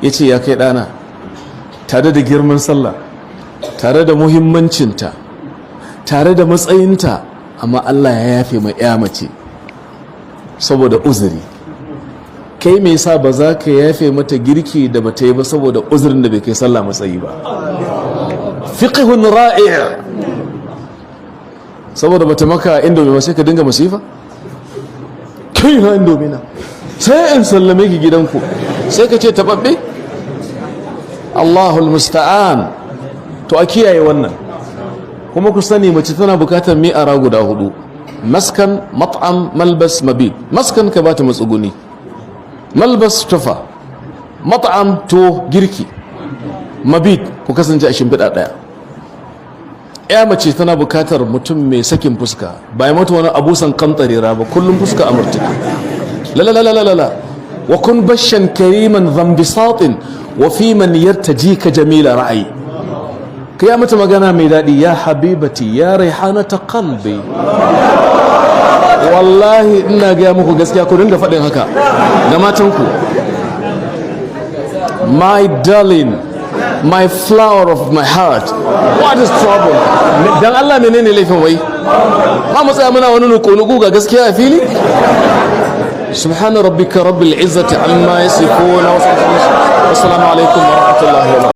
ya ce ya kai ɗana, tare da girman sallah, tare da muhimmancinta, tare da matsayinta, amma Allah ya yafe mai ya mace saboda uzuri. Kai me yasa ba za ka yafe mata girki da bata yi ba saboda uzurin da bai kai sallah matsayi ba? Fiqhun ra'i'. Saboda bata maka indomi ba sai ka dinga masifa? Kai na indomi na sai in sallame ki gidanku, sai ka ce tababbe? Allahul musta'an. To a kiyaye wannan. Kuma ku sani mace tana bukatar mi'ara guda hudu: maskan, mat'am, malbas, mabit. Maskan ka bata matsuguni, malbas tufa, mat'am to girki, mabit ku kasance a shimfiɗa ɗaya. Ya mace tana bukatar mutum mai sakin fuska, ba ya mata wani abusan kantarera ba, kullum fuska a murtuki. La wa kun bashan kariman zambisatin wa fi man yartajika jamila ra'ayi. Ka ya mata magana mai daɗi: ya habibati, ya raihanata qalbi. Wallahi ina gaya muku gaskiya, ku dinga faɗin haka ga matanku. My darling, my flower of my heart, what is trouble? Dan Allah menene laifin wai? Ma mu tsaya muna wani nuku ga gaskiya a fili? Subhana rabbika rabbil izzati amma yasifun wa salamun alaikum wa rahmatullahi wa barakatuh.